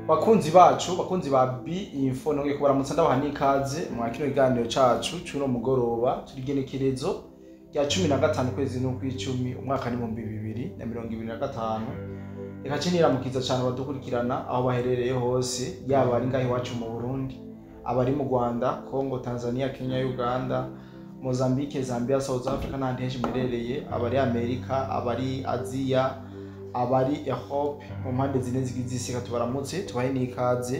bakunzi bacu bakunzi ba B-Info nonge kubaramutsa ndabaha n'ikaze mu kino kiganiro cacu cy'uno mugoroba turigenekerezo rya 15 kwezi n'ukwicumi umwaka ni 2025 reka ciniramukiza cyane badukurikirana aho baherereye hose yaba ari ngaho iwacu mu Burundi abari mu Rwanda Congo Tanzania Kenya Uganda Mozambique Zambia South Africa n'ahandi henshi merereye abari Amerika abari Aziya abari Europe mu mpande zine z'isi tubaramutse tubahe n'ikaze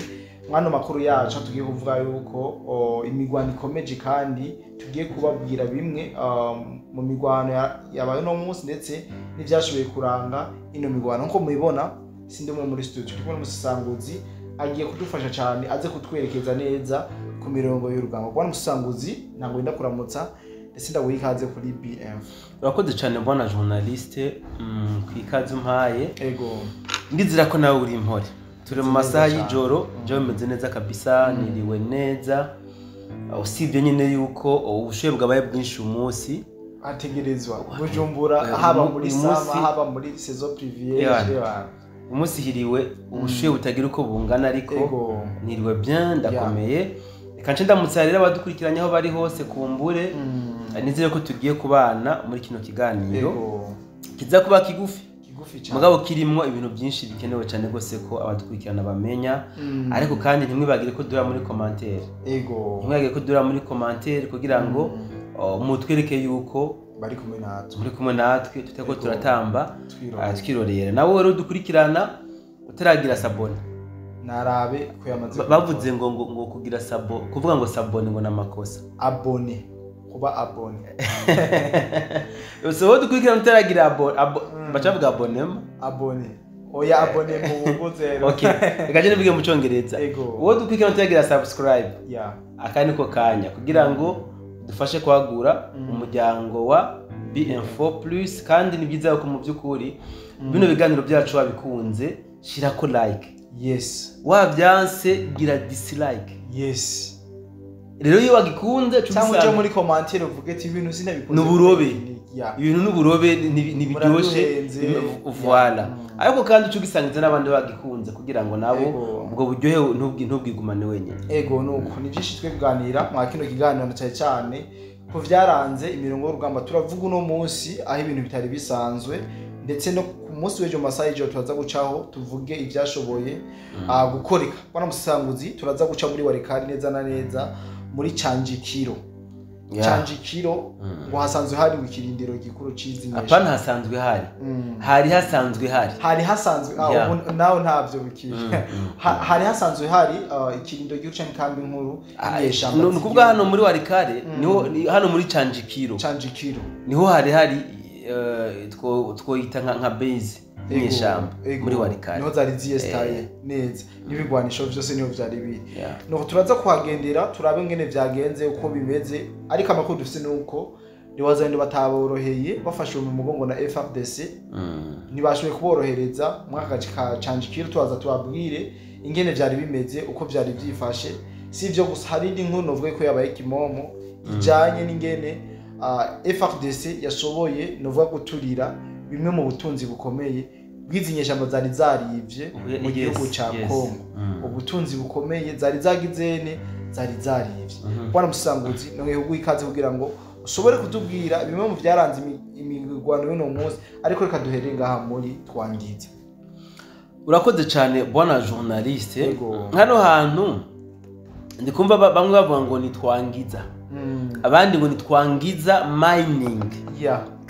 mwana makuru yacu tugiye kuvuga yuko imigwano ikomeje kandi tugiye kubabwira bimwe mu migwano yabaye no munsi ndetse n'ivyashoboye kuranga ino migwano nko mubibona sindi umwe muri studio turi kubona umusanguzi agiye kudufasha cyane aze kutwerekeza neza ku mirongo y'urugamba bwana umusanguzi ntabwo wenda kuramutsa ndetse ndawikaze kuri BF. Urakoze cyane bwana journaliste kwikaze umpaye. Ego. Ndizira ko nawe uri impore. Turi mu masaha y'ijoro, je meze neza kabisa, niriwe neza. Usibye nyine yuko ubushuye bwabaye bwinshi umunsi ategerezwa Bujumbura haba muri sama haba muri saison privilégiée. Umunsi hiriwe ubushuye butagira uko bungana ariko niriwe bien ndakomeye. Kanche ndamutse rero abadukurikiranye aho bari hose kumbure nizere ko tugiye kubana muri kino kiganiro kiza kuba kigufi cyane mugabo kirimwo ibintu byinshi bikenewe cyane gose ko abadukurikirana bamenya ariko kandi ntimwibagire ko dura muri commentaire ntimwibagire ko dura muri commentaire kugira ngo mutwereke yuko bari kumwe natwe tuteko turatamba twirorera nawe rero dukurikirana utaragira sabone narabe ko yamaze bavuze ngo kugira sabo kuvuga ngo sabone ngo namakosa abone kuba abone so dukurikirana utaragira bacavuga abone oya abone mu buzero okay rekaje nivuge mu cyongereza wo dukurikirana utaragira subscribe akani ko kanya kugira ngo dufashe kwagura umuryango wa B-Info Plus kandi ni byiza ko mu byukuri bino biganiro byacu wabikunze shirako like yes wabyanse gira dislike yes rero iyo wagikunze cyangwa uje muri commentaire uvuge ati ibintu sinabikunze n'uburobe ibintu n'uburobe nibiryoshe voilà ariko kandi ucugisangiza n'abandi bagikunze kugira ngo nabo ubwo buryohe ntubwigumane wenyine ego nuko ni byinshi twe kuganira mu kino kiganiro cyane ko vyaranze imirongo y'urugamba turavuga uno munsi aho ibintu bitari bisanzwe ndetse no ku munsi w'ejo masaha y'ejo turaza gucaho tuvuge ibyashoboye gukoreka bwana musanguzi turaza guca muri Warekari neza na neza muri Canjikiro ngo hasanzwe hari ikirindiro gikuru cizinyesha apana hasanzwe hari hasanzwe naho ntavyo bikije hari hasanzwe hari ikirindiro gikuru cy'inkambi nkuru inyesha nukuvuga hano muri Warekari niho hano muri Canjikiro niho hari twoyita nka base nyeshamba muri Warekari niho zari ziyestaye neza n'ibigwanisho byose niho byari biri no turaza kuhagendera turabe ngene vyagenze uko bimeze ariko amakuru dufite nuko niwazanye bataboroheye bafashwe mu mugongo na FARDC ntibashoboye kuborohereza mwaka ka Canjikiro twaza tubabwire ingene vyari bimeze uko vyari byifashe sivyo gusa hari indi nkuru novuga ko yabaye kimomo ijanye n'ingene FARDC yashoboye novuga guturira bimwe mu butunzi bukomeye bwizinyeshamba zari zarivye mu gihugu ca Congo ubutunzi bukomeye zari zagizene zari zarivye bwana musanguzi no gihugu ikaze kugira ngo ushobore kutubwira bimwe mu vyaranze imigwano y'uno munsi ariko reka duhere ngaha muri Twangiza. Urakoze cyane bwana journaliste hano hantu ndikumva bamwe bavuga ngo ni Twangiza abandi ngo ni Twangiza mining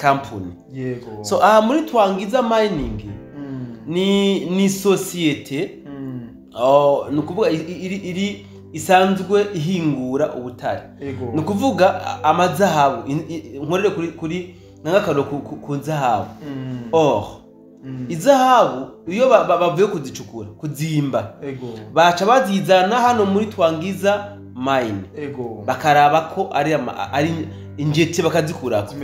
company so muri Twangiza mining ni societe nukuvuga iri isanzwe ihingura ubutare nukuvuga amazahabu nkorere kuri nangakaro ku zahabu izahabu iyo bavuye kuzicukura kuzimba baca bazizana hano muri Twangiza mine bakaraba ko ari injete bakazikuraho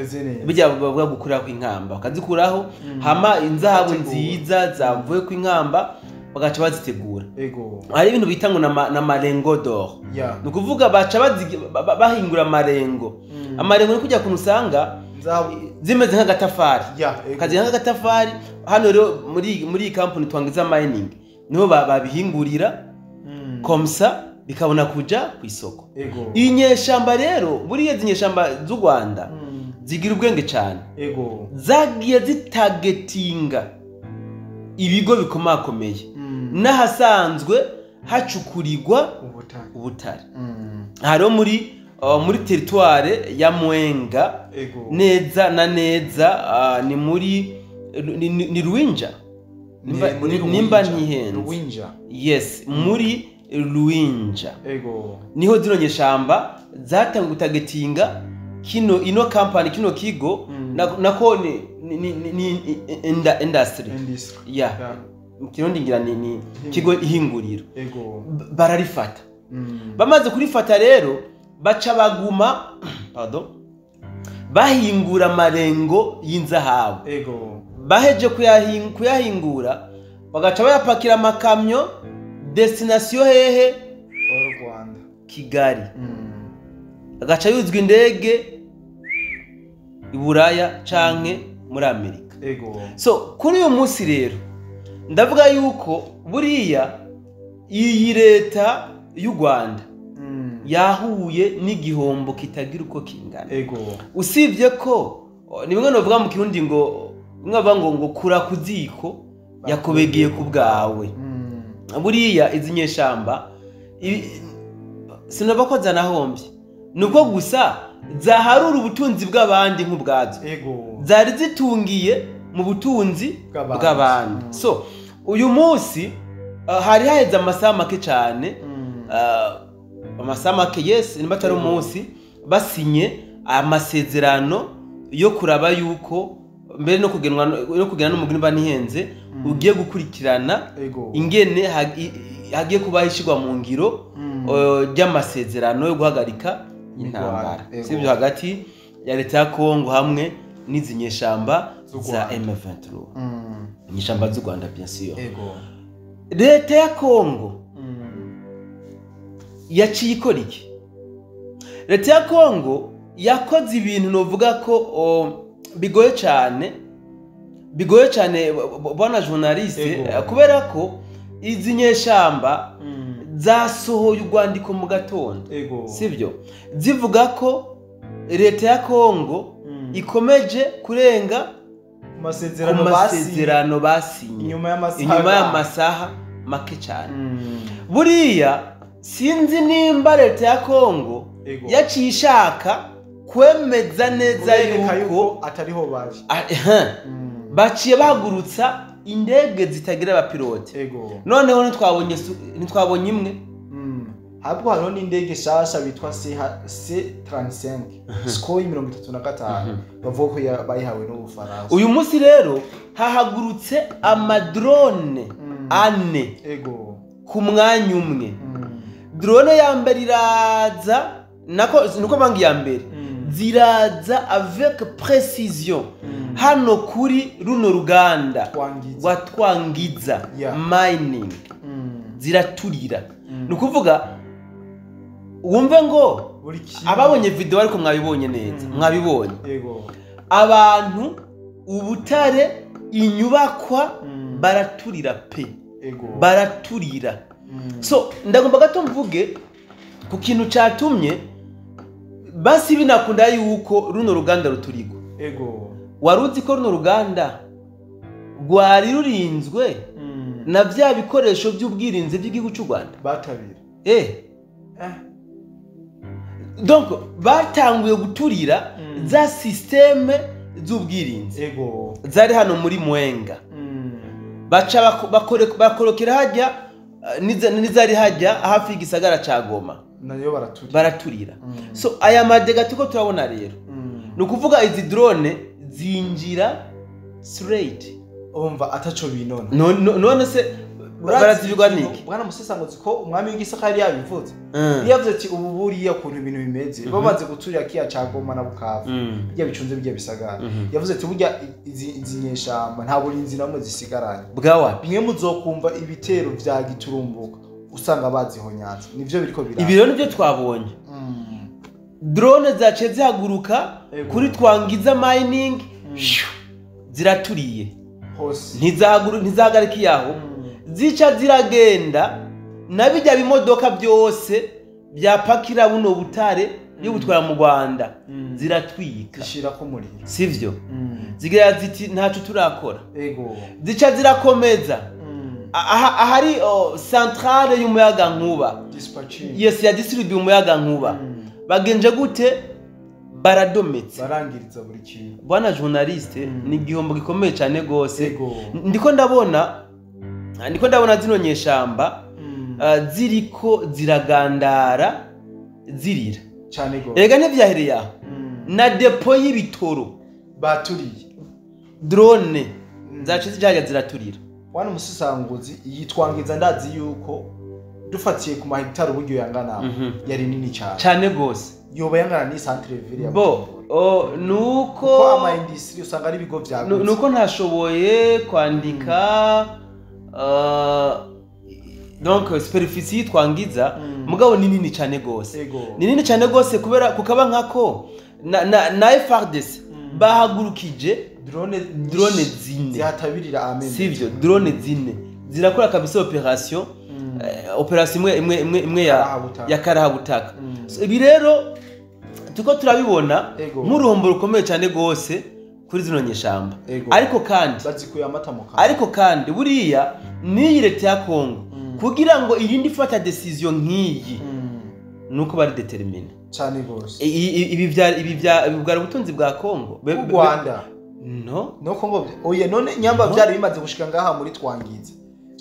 bijya bavuga gukuraho inkamba bakazikuraho hama inzahabu nziza zavuye ku inkamba bagaca bazitegura hari ibintu bita ngo na marengo d'or nukuvuga baca bahingura amarengo ni kujya kunusanga zimeze nk'agatafari kazi nk'agatafari hano rero muri company Twangiza mining niho babihingurira komsa bikabona kuja ku isoko. Inyeshamba rero buriya zinyeshamba z'u Rwanda zigira ubwenge cyane, zagiye zitagetinga ibigo bikomakomeye n'ahasanzwe hacukurirwa ubutare. Hariho muri teritware ya Mwenga neza na neza ni muri ni Ruwinja nimba ntihenze, yes, muri Ruwinja niho zino nyeshamba zatangiye gutagetinga ino company kino kigo nako ni industry kirundi ngira ni kigo ihinguriro bararifata. Bamaze kurifata rero baca baguma bahingura amarengo y'inzahabu. Baheje kuyahingura bagaca bayapakira amakamyo destination hehe Rwanda Kigali, agaca yuzwa indege i Buraya canke muri Amerika. So kuri uyu munsi rero ndavuga yuko buriya iyi leta y'u Rwanda yahuye n'igihombo kitagira uko kingana. Usibye ko ni bimwe novuga mu kirundi ngo ngo kura kuziko yakobegeye ku bwawe. Buriya izi nyeshamba sinova ko zanahombye, nuko gusa zaharura ubutunzi bw'abandi nk'ubwazo zari zitungiye mu butunzi bw'abandi. So uyu munsi hari haheze amasaha make cyane, amasaha make, yes, nimba atari umunsi, basinye amasezerano yo kuraba yuko mbere no kugena n'umugeni banihenze ugiye gukurikirana ingene hagiye kuba hishirwa mu ngiro ry'amasezerano yo guhagarika intambara, sibyo, hagati ya leta ya Kongo hamwe n'izi nyeshamba za M23, nyeshamba z'u Rwanda bien sûr. Leta ya Kongo yaciye ikora iki? Leta ya Kongo yakoze ibintu novuga ko bigoye cyane bwana journaliste, kubera ko izi nyeshamba zasohoye urwandiko mu gatondo, sibyo, zivuga ko leta ya Kongo ikomeje kurenga amasezerano basinye inyuma y'amasaha make cyane. Buriya sinzi nimba leta ya Kongo yaciye ishaka kwemeza neza yuko atariho baje, baciye bahagurutsa indege zitagira abapilote. Noneho ntitwabonye imwe, ahubwo hariho n'indege shasha bitwa C35 Sukhoi 35 bavuga ko bayihawe n'Ubufaransa. Uyu munsi rero hahagurutse amadrone ane ku mwanya umwe. Drone ya mbere iraza nuko bangi ya mbere ziraza avec précision hano kuri runo ruganda rwa Twangiza mining, ziraturira. Nukuvuga wumve ngo ababonye video ariko mwabibonye neza, mwabibonye abantu, ubutare, inyubakwa baraturira pe, baraturira. So ndagomba gato mvuge ku kintu cyatumye basi binakunda yuko runo ruganda ruturigwa. Waruzi ko runo ruganda rwari rurinzwe na bya bikoresho by'ubwirinzi by'igihugu cy'u Rwanda batabira. Donc batanguye guturira za systeme z'ubwirinzi zari hano muri Mwenga, baca bakorokera hajya nizari hajya hafi igisagara ca Goma, nayo baraturira. So aya madega tuko turabona rero nukuvuga izi drone zinjira straight, umva ataco binona. None se barazibigwa niki? Bwana Musesangozi ko umwami w'igisakari yabivuze, yavuze ati ubu buriya kuntu ibintu bimeze bamaze guturira kiya ca Goma na Bukavu bijya bicunze bijya bisagara. Yavuze ati burya izi nyeshamba nta burinzi namwe zisigaranye bwawa, bimwe muzokumva ibitero vya giturumbuka usanga bazihonyanza. Nivyo biriko biraba, ibi rero nivyo twabonye. Drone zace zihaguruka kuri Twangiza mining, ziraturiye hose, ntizahagarika yaho, zica ziragenda na bijya bimodoka byose byapakira buno butare yo gutwara mu Rwanda ziratwika zishirako muri sivyo zigira ziti ntacu turakora zica zirakomeza ahari centrale y'umuyaga nkuba yes ya distribute umuyaga nkuba bagenje gute baradometse barangiriza buri kintu bwana journaliste ni igihombo gikomeye cyane gose ndiko ndabona zino nyeshamba ziriko ziragandara zirira cyane gose ega nevyahereye aho na depo y'ibitoro baturiye drone zacize jaja ziraturira wana umusisanguzi yitwangiza ndazi yuko dufatiye ku mahitari uburyo yangana yari nini cyane gose yoba yangana ni centre ville bo nuko ama industry usanga ari bigo byagutse nuko ntashoboye kwandika donc superficie yitwangiza mugabo ni nini cyane gose ni nini cyane gose kubera kukaba nkako na FARDC bahagurukije drone zine zihatabirira amen sivyo drone zine zirakora kabisa operation imwe ya karahabutaka ibi rero tuko turabibona nk'uruhombo rukomeye cyane gose kuri zino nyeshamba ariko kandi buriya ni leta ya Kongo kugira ngo irindi fata decision nk'iyi nuko bari determine cyane gose ibi bwari ubutunzi bwa Kongo Rwanda no Kongo oye none nyamba byari bimaze gushika ngaha muri twangiza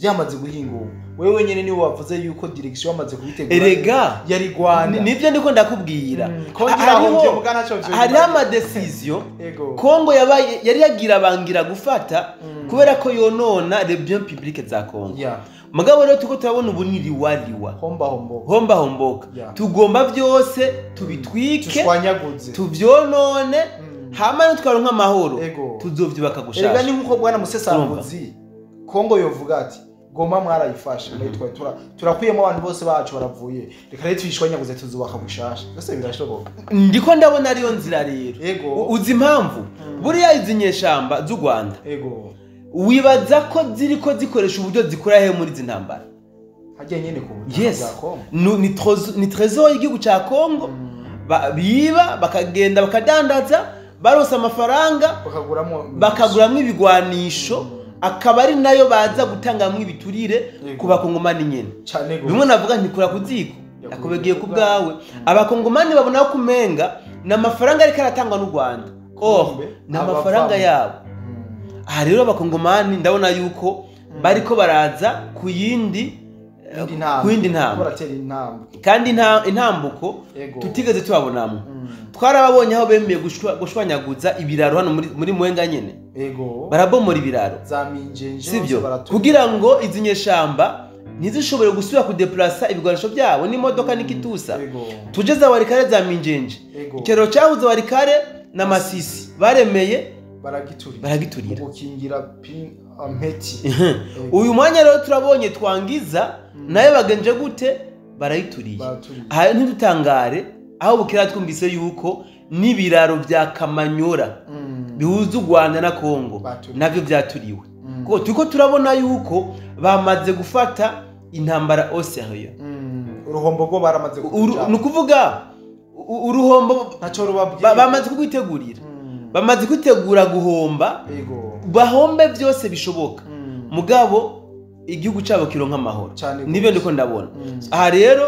byamaze guhinguka wewe nyene ni wavuze yuko direction yamaze kubitegura erega yari Rwanda nivyo ndiko ndakubwira hari ama decision Kongo yari yagira bangira gufata kubera ko yonona les biens publics za Kongo mugabo rero tuko turabona ubuniri wariwa homba homboka tugomba byose tubitwike tuvyonone hama nitwaronka amahoro tuzovyubaka gushasha erega ni nkuko bwana musesanguzi Kongo yovuga ati goma mwarayifashe ndayitwa turakuyemo abantu bose bacu baravuye reka rero twishwanyaguze tuzubaka gushasha ese birashoboka ndiko ndabona ariyo nzira rero uzi impamvu buriya izinyeshamba z'u Rwanda wibaza ko ziriko zikoresha uburyo zikora he muri zintambara hajye nyene ku butaka bwa Kongo ni trésor y'igihugu ca Kongo biba bakagenda bakadandaza baronsa amafaranga bakaguramwo ibigwanisho akaba ari nayo baza gutangamwe ibiturire ku bakongomani nyene bimwe navuga ntikura kuziko akobegeye ku bwawe abakongomani babona ko kumenga na mafaranga ariko aratangwa n'u Rwanda na mafaranga yabo aha rero abakongomani ndabona yuko bariko baraza ku yindi ntambwe kandi intambuko tutigeze tubabonamo twarababonye aho bemeye gushwanyaguza ibiraro hano muri Mwenga nyene barabomora ibiraro sivyo kugira ngo izi nyeshamba ntizishobore gusubira kudeplasa ibigwanisho byabo n'imodoka n'ikitusa tugeze warikare za Minjenje ikero cyahuze warikare na Masisi baremeye baragiturira gukingira mpeti uyu mwanya rero turabonye twangiza naye bagenje gute barayituriye aha ntidutangare aho bukira twumvise yuko n'ibiraro bya Kamanyora bihuza u Rwanda na Kongo navyo byaturiwe kuko turiko turabona yuko bamaze gufata intambara au sérieux uruhombo go baramaze nukuvuga uruhombo ntaco rubabwiye bamaze kwitegurira bamaze kwitegura guhomba bahombe byose bishoboka mugabo igihugu cyabo kironka amahoro nibyo ndiko ndabona aha rero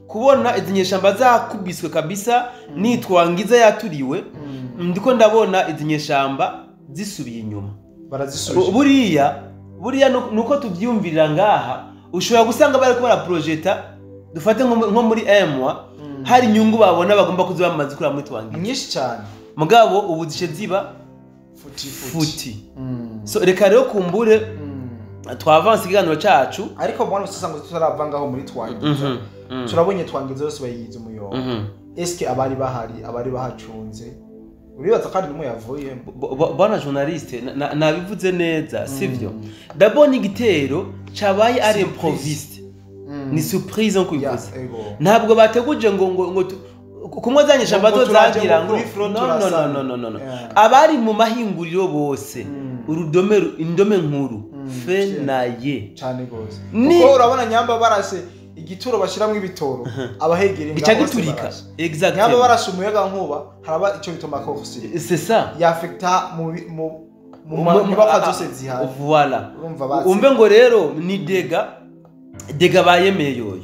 kubona izinyeshamba zakubiswe kabisa nitwangiza yaturiwe ndiko ndabona izinyeshamba zisubiye inyuma buriya nuko tubyumvirira ngaha ushobora gusanga bari ko baraprojecta dufate nko muri M1 hari inyungu babona bagomba kuziba bamaze kura muri twangiza nyinshi cyane mugabo ubu zishe ziba futi so reka rero kumbure twavanse ikiganiro cyacu ariko mbona usanga tutaravanga muri twangiza turabonye twangiza yose bayigize umuyobo eske abari bahacunze uribaza kandi nimwe yavuye bwana journaliste nabivuze neza sivyo d'abord igitero cabaye ari improviste ni surprise nko ivuze ntabwo bateguje ngo kumwe zanyesha bazo zagira ngo no abari mu mahinguriro bose urudome indome nkuru fenaye cyane gose kuko urabona nyamba barase igituro bashiramwe ibitoro abahegera gica giturika exactement nyamba barashe umuyaga nkuba haraba ico bitoma kofusi c'est ça yafecta mu nyubako zose zihari voilà umbe ngo rero ni dega bayemeye yoyo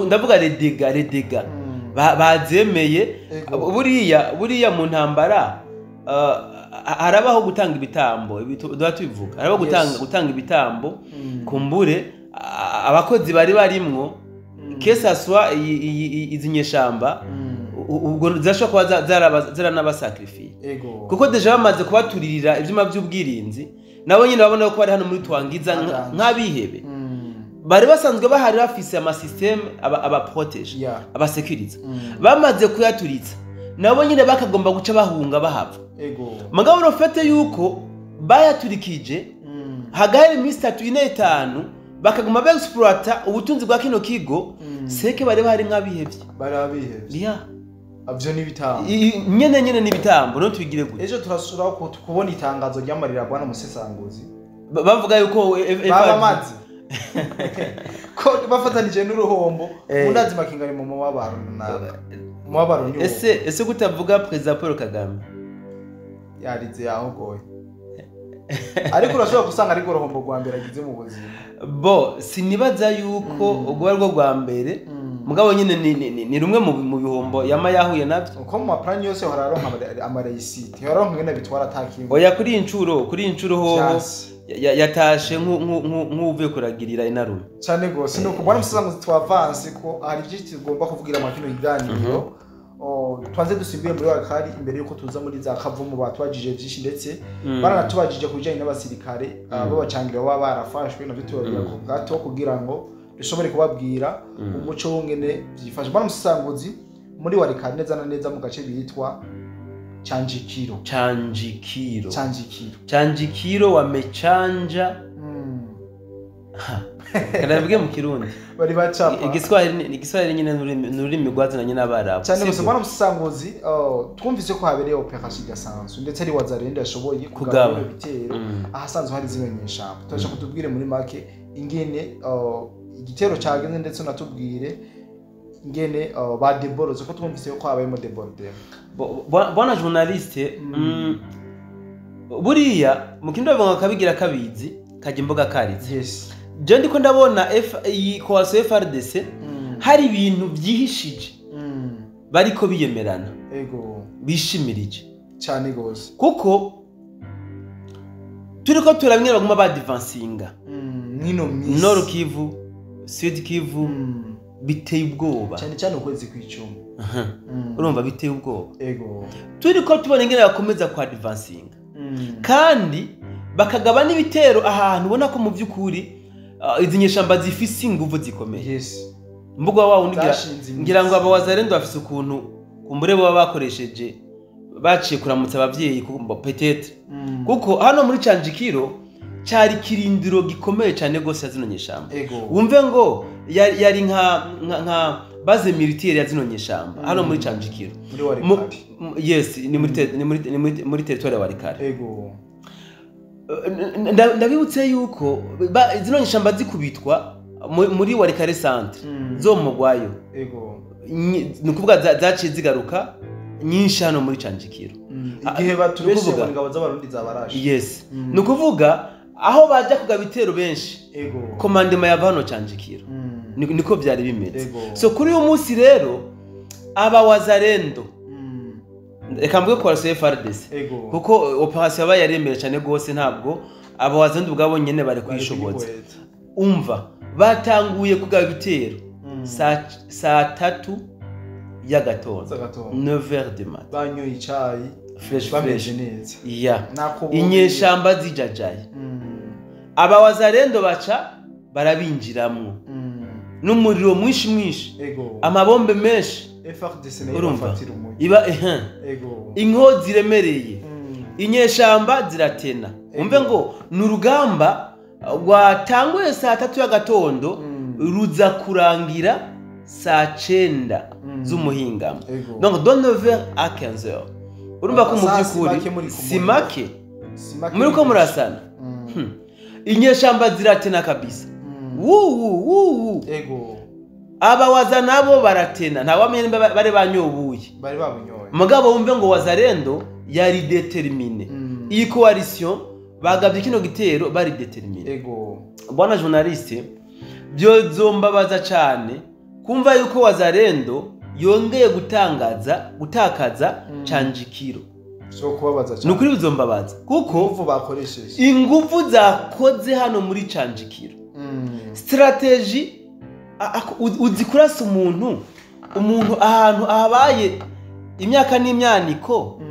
ndavuga les dega bazemeye buriya mu ntambara harabaho gutanga ibitambo tubivuga harabaho gutanga ibitambo kumbure abakozi bari barimwo kesa swa izi nyeshamba ubwo zashobora kuba zaranabasacrifiye kuko deja bamaze kubaturirira ivyuma by'ubwirinzi nabo nyine babona ko bari hano muri Twangiza nk'abihebe bari basanzwe bahari bafise ama system aba protege aba security bamaze kuyaturitsa nabo nyine bakagomba guca bahunga bahava mugabo rofete yuko bayaturikije hagari Mr. 4-5 bakaguma ba-exploiter ubutunzi bwa kino kigo seke bari bahari nk'abihevye avyo ni bitambo nyene ni bitambo no tubigire gute ejo turasura ko kubona itangazo ryamarira bwana Musesanguzi bavuga yuko bamazi ko bafatanije n'uruhombo mundazi makingari mu mabaro ese gutavuga President Paul Kagame yarize yaho goye ariko urashobora gusanga ari uruhombo rwa mbere agize mu buzima sinibaza yuko ubwo rwo rwa mbere mugabo nyine ni rumwe mu bihombo yama yahuye navyo uko mu maplan yose hararonka amareisite hararonka ngene bitwara atakingo oya kuri incuro ho yatashe nk'uvuye kuragirira inarume cyane gose nuko bwana Musesanguzi twavanse ko hari byinshi tugomba kuvugira mu kino kiganiro twanze dusimbiye muri wakari imbere yuko tuza muri za kavumu batwajije byinshi ndetse baranatubajije kujanye n'abasirikare babacangira baba barafashwe no bitubabira ko gato kugira ngo dushobore kubabwira umuco w'ungene byifashe bwana Musesanguzi muri warikari neza na neza mu gace bitwa Chanjikiro wamechanja Karavuge mu Kirundi bari bacapa igiswahili nyine n'ururimi rwazo nanye n'abarabu cyane gusa bwana Musesanguzi twumvise ko habereye operation gasanzwe ndetse ari wazarenda yashoboye kugaba ibitero ahasanzwe hari zimwe nyeshamba twaje kutubwire muri make ingene igitero cyagenze ndetse natubwire ingene ba deboroze ko twumvise ko habayemo deborde bwana journaliste buriya mu kindo bavanga kabigira kabizi kaje imboga karitse je ndiko ndabona iyi coalition FRDC hari ibintu byihishije bariko biyemerana bishimirije cyane gose kuko turiko turabimwe baguma ba advancinga Nord Kivu Sud Kivu biteye ubwoba cyane ukwezi kw'icumi urumva biteye ubwoba turiko tubona ingene bakomeza kwa advancinga kandi bakagaba n'ibitero ahantu ubona ko mu by'ukuri izi nyeshamba zifise inguvu zikomeye mbuga wawo ngira ngo aba wazarendo bafise ukuntu kumbure bo bakoresheje baciye kuramutsa abavyeyi peut-être kuko hano muri Chanjikiro cyari kirindiro gikomeye cyane gose zino nyeshamba wumve ngo yari nka base militaire ya zino nyeshamba hano muri Chanjikiro yes ni muri territoire ya Warikare ndabibutse yuko zino nyeshamba zikubitwa muri Warikare centre zo mugwayo nukuvuga zaciye zigaruka nyinshi hano muri Chanjikiro igihe batubeshe ngo ngabo z'abarundi zabarashe yes nukuvuga aho baje kugaba bitero benshi commandement ya hano Chanjikiro niko byari bimeze so kuri uyu munsi rero aba wazarendo reka mvuge ko RC FRDC kuko operation yaba yaremeye cyane gose ntabwo aba wazarendo ubwabo nyene bari kwishoboza umva batanguye kugaba bitero saa 3 ya gatondo 9h du matin banyoye icyayi fresh neza inyeshamba zijajaye aba wazarendo baca barabinjiramwo n'umuriro mwinshi amabombe menshi urumva iba inko ziremereye inyeshamba ziratena umve ngo n'urugamba rwatanguye saa 3 ya gatondo ruza kurangira saa 9 z'umuhingamo donc de 9h à 15h urumva ko mu byukuri simake muri ko murasana inyeshamba ziratena kabisa ego abawaza nabo baratena nta wamenye bari banyobuye mugabo wumve ngo Wazalendo yari determine iyi coalition bagabye kino gitero bari determine ego bwana journaliste byozombabaza cyane kumva yuko Wazalendo yongeye gutakaza Canjikiro so kubabaza cyane nukuri bizombabaza kuko uvu bakoresheje ingufu zakoze hano muri Canjikiro strategy uzikurasa umuntu ahantu ahabaye imyaka n'imyaniko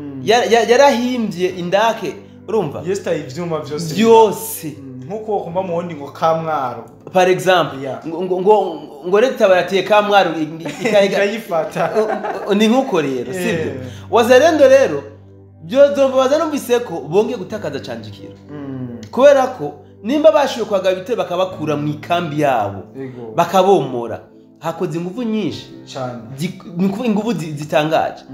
yarahimbye indake urumva yestaye ivyuma byose nkuko kumba muhondi ngo Kamwaro par exemple ngo leta bayatiye Kamwaro ikayifata ni nkuko rero sibyo Wazalendo rero byozombabaza numvise ko bongeye gutakaza Canjikiro kubera ko nimba bashiye kwaga bitebe bakabakura mu ikambi yabo bakabomora hakoze ingufu nyinshi cyane ingufu zitangaje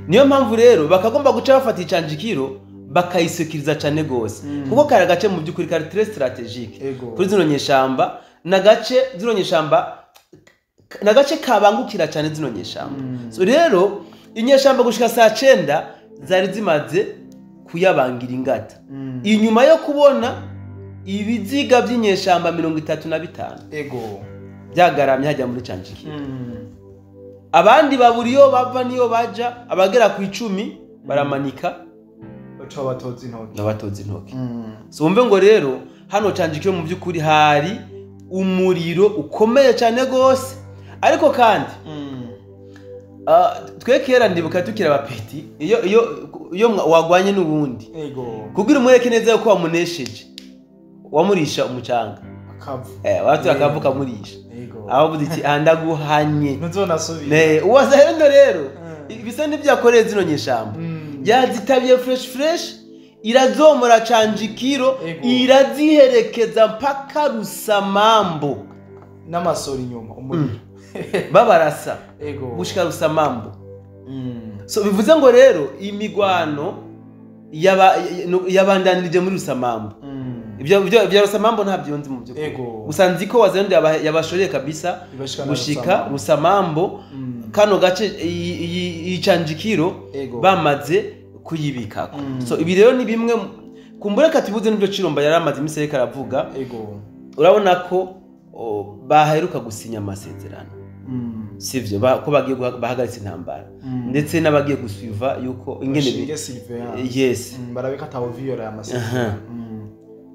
niyo mpamvu rero bakagomba guca bafata Canjikiro bakayisekiriza cyane gose kuko kare gace mu byukuri kare très stratégique kuri zino nyeshamba nagace kabangukira cyane zino nyeshamba so rero inyeshamba gushika saa 9 zari zimaze kuyabangira ingata inyuma yo kubona ibiziga by'inyeshamba 35 ego byagaramye hajya muri Canjikiro abandi baburiyo bava niyo baja abagera ku 10 baramanika batoza intoki so umve ngo rero hano Canjikiro mu byukuri hari umuriro ukomeye cyane gose ariko kandi twekera ndibuka tukira abapeti iyo wagwanye n'ubundi kugira umureke neza yuko wamunesheje wamurisha umucanga watu akavuka murisha aho budiki andaguhanye ntuzonasubira Wazalendo rero bisa n'ibyakoreye zino nyeshamba yazitabiye fresh irazomora Canjikiro iraziherekeza mpaka Rusamambo n'amasori nyuma umuriro babarasa gushika Rusamambo so bivuze ngo rero imigwano yabandanije muri Rusamambo ibyo Rusamambo ntabyo nzi mu byo gusa nzi ko Wazalendo yabashoreye kabisa gushika Rusamambo kano gace Canjikiro bamaze kuyibikako so ibi rero ni bimwe kumbureka tibuze n'ibyo Ciromba yaramaze imisere karavuga urabona ko baheruka gusinya amasezerano sivyo ko bagiye bahagaritse intambara ndetse nabagiye gusuiva yuko ingene yes barabika tawo viola ya masezerano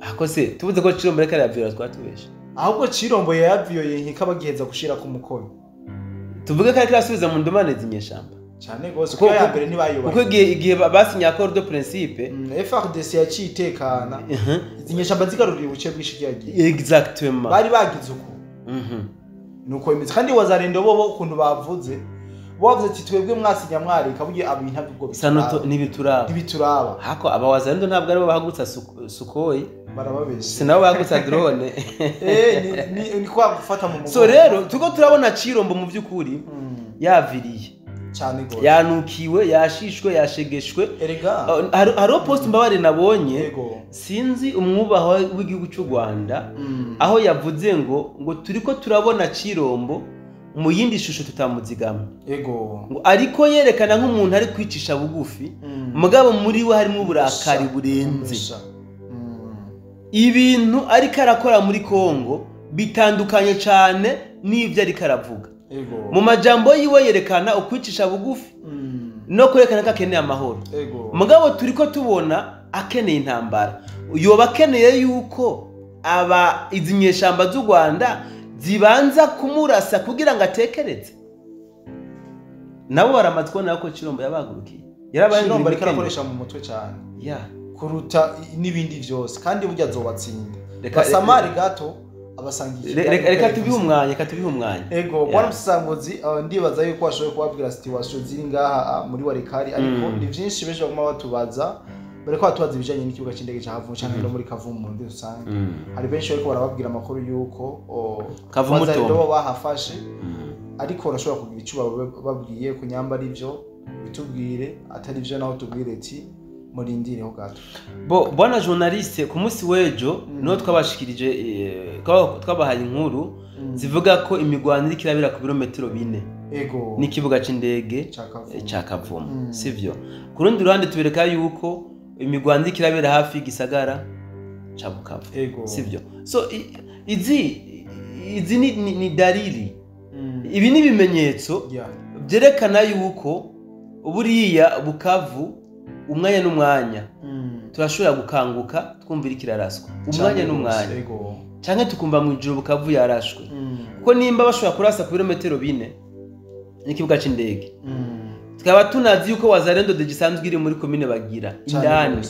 ako se tubuze ko Ciromba reka yaviola twatubesha ahubwo Ciromba yavioye nkikabagiheza gushira ku mukono tuvuge ko ari kirasubiza mu ndomane zinyeshamba cyane gose ko ya mbere ntibayubaha kuko igihe basinya accord de principe FARDC yacitekana zinyeshamba zigaruriye ubuce bw'ishigiye exactement bari bagize uko nuko imeze kandi Wazalendo bo ukuntu bavuze ati twebwe mwasinya mwari kabuye abintu bwo bisanoto nibituraba hako aba Wazalendo ntabwo aribo bahagutsa Sukhoi barababeshe sinabo bahagutsa drone ni kwa gufata mu mugongo so rero tuko turabona Cirombo mu byukuri yaviriye cyane gose yanukiwe yashishwe yashegeshwe hari post mbabare nabonye sinzi umwubaho w'igihugu cy'u Rwanda aho yavuze ngo turiko turabona Cirombo mu yindi shusho tutamuzigama ngo ariko yerekana nk'umuntu ari kwicisha bugufi mugabo muri we harimo uburakari burenze ibintu ariko arakora muri Kongo bitandukanye cyane n'ibyo ariko aravuga mu majambo yiwe yerekana ukwicisha bugufi no kwerekana ko akeneye amahoro mugabo turiko tubona akeneye intambara yoba akeneye yuko izi nyeshamba z'u Rwanda zibanza kumurasa kugira ngo atekereze nabo baramaze kubona ko Ciromba yabagurukiye Ciromba ariko arakoresha mu mutwe cyane kuruta n'ibindi byose kandi burya azobatsinda basamari gato reka tubihe umwanya ego bwana musangozi ndibaza yuko washoboye kubabwira situation ziri ngaha muri Walikari ariko ni byinshi beje baguma batubaza bareko batubaza ibijanye n'ikibuga cy'indege cya Havumu cyangwa no muri Kavumu mu ndi rusange hari benshi bariko barababwira amakuru yuko Kavumu to bahafashe ariko urashobora kugira icyo babwiye kunyamba ari byo bitubwire atari byo naho tubwire ati murindireho gato. Bwana journaliste ku munsi w'ejo no twabashikirije twabahaye inkuru zivuga ko imigwano iri kirabira ku birometero 4 n'ikibuga c'indege ca Kavumu sivyo. Ku rundi ruhande tubereka yuko imigwano iri kirabira hafi y'igisagara ca Bukavu sivyo. So izi ni dalili, ibi ni ibimenyetso byerekana yuko buriya Bukavu umwanya n'umwanya turashobora gukanguka twumvira ikiraraswa umwanya n'umwanya canke tukumva mu ijuru Bukavu yarashwe kuko nimba bashobora kurasa ku birometero 4 n'ikibuga c'indege tukaba tunazi yuko Wazalendo de gisanzwe iri muri commune Bagira indani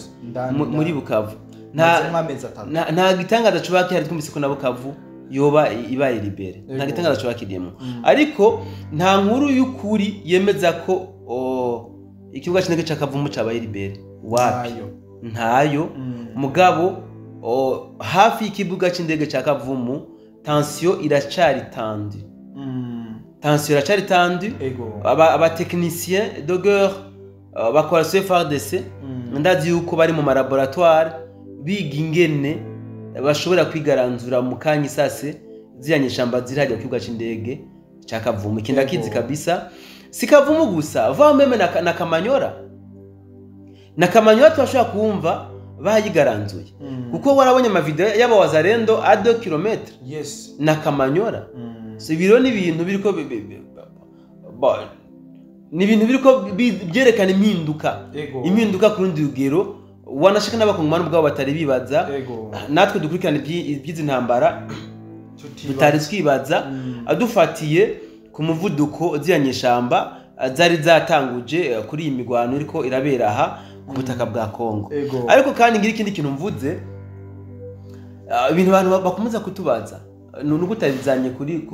muri Bukavu nta gitangaza cubaka hari twumvise ko na Bukavu yoba ibaye libere nta gitangaza cubaka kirimo ariko nta nkuru y'ukuri yemeza ko ikibuga c'indege ca Kavumu cabaye libere wapi ntayo mugabo hafi y'ikibuga c'indege ca Kavumu tension iracari tendu aba technicien de guerre bakora FARDC ndazi yuko bari mu laboratoire biga ingene bashobora kwigaranzura mu kanya isase ziyanye shamba zirajya ku kibuga c'indege ca Kavumu ikinda kizi kabisa si Kavumu gusa va meme na Kamanyora twashobora kumva bayigaranzuye kuko warabonye ama video yaba Wazalendo a 2 km na Kamanyora so biro ni ibintu biriko ni ibintu biriko byerekana impinduka ku rundi rugero wanashaka n'abakongomani bwabo batari bibaza natwe dukurikirana iby'izi ntambara tutari twibaza adufatiye ku muvuduko ziyanyeshamba zari zatanguje kuri iyi migwano iriko irabera aha ku butaka bwa Kongo ariko kandi ngira ikindi kintu mvuze ibintu abantu bakomeza kutubaza nuko utabizanye kuri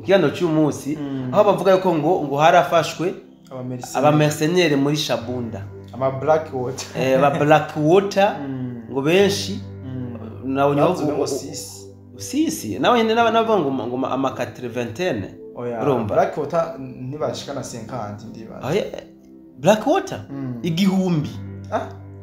kigano cy'umunsi aho bavuga yuko ngo harafashwe aba mercenaires muri Shabunda ama black water ngo benshi nawo nyawo sisi nawo nyine n'abavuga ngo ama 80 urumva black water ntibashikana 50 ndibaza black water igihumbi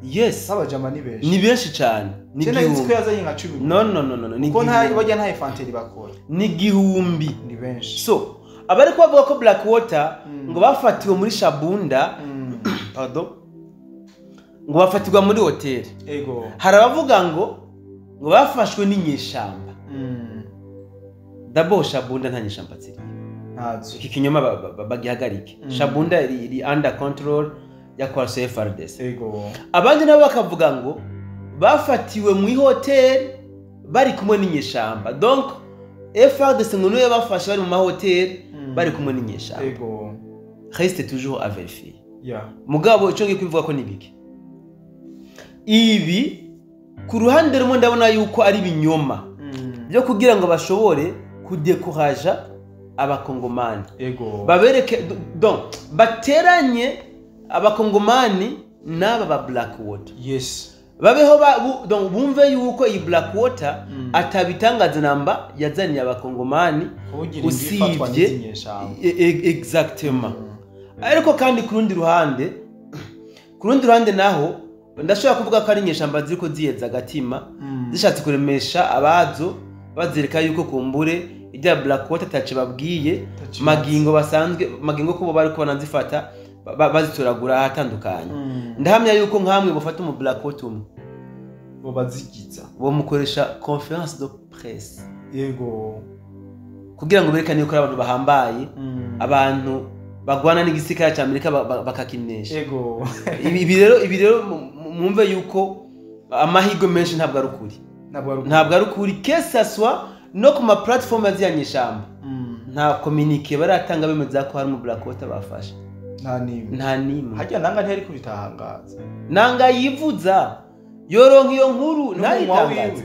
yes abajama ni benshi cyane ni igihumbi ko yazanye nka 10 no ni ko nta bajya nta infantry bakora ni igihumbi ni benshi so abari ko bavuga ko black water ngo bafatiwe muri Shabunda pardon ngo bafatirwa muri hotel harabavuga ngo bafashwe n'inyeshamba dabo Shabunda nta nyeshamba ziri iki kinyoma bagihagarike Shabunda iri under control ya Coalition FARDC abandi nabo bakavuga ngo bafatiwe mu hotel bari kumwe n'inyeshamba donc FARDC ngo niyo bafashe bari mu hotel bari kumwe n'inyeshamba reste toujours à vérifier mugabo ico ngiye kwivuga ko nibiki ibi ku ruhande rumwe ndabona yuko ari binyoma byo kugira ngo bashobore kudekuraja abakongomani babereke donc bateranye abakongomani n'aba ba black water babeho donc bumve yuko iyi black water atabitangaza namba yazaniye abakongomani usibye exactement ariko kandi ku rundi ruhande naho ndashobora kuvuga ko ari inyeshamba ziriko ziyeza agatima zishatse kuremesha abazo bazereka yuko kumbure ijya black water tace babwiye magingo ko bari ko banazifata bazitoragura ahatandukanye ndahamya yuko nkamwe bafata mu black water umwe bo bazigiza bo mukoresha conference de presse kugira ngo berekane yuko abantu bahambaye abantu bagwana n'igisirikare cya Amerika bakakinesha ibi rero mwumve yuko amahirwe menshi ntabwo ari ukuri kesa swa no ku ma platform aziyanyeshamba nta communique baratanga bemeza ko hari mu black water bafashe nta nimwe hajya nanga ntiyari kubitangaza nanga yivuza yoronka iyo nkuru ntayitangaza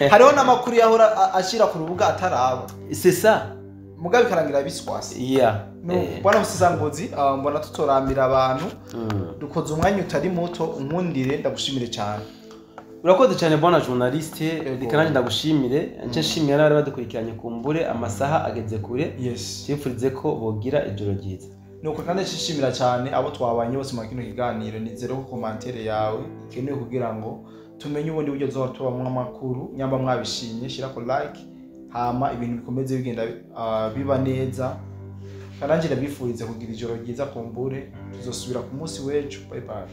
hariho n'amakuru yahora ashira ku rubuga ataraba c'est ça mugabe karangira biswasi bwana Musizangozi mbona tutoramira abantu dukoze umwanya utari muto unkundire ndagushimire cyane urakoze cyane bwana journaliste dikananje ndagushimire nce nshimira n'abari badukurikiranye kumbure amasaha ageze kure yifurize ko bogira ijoro ryiza nuko kandi nshimira cyane abo twabanye bose mu kino kiganiro. Nizere ko commentaire yawe ikenewe kugira ngo tumenye ubundi buryo zo tubamwe amakuru. Nyamba mwabishimye shira ko like hama ibintu bikomeze bigenda biba neza. Kandi ndabifurize kugira ijoro ryiza kumbure tuzosubira ku munsi w'ejo. Bye bye.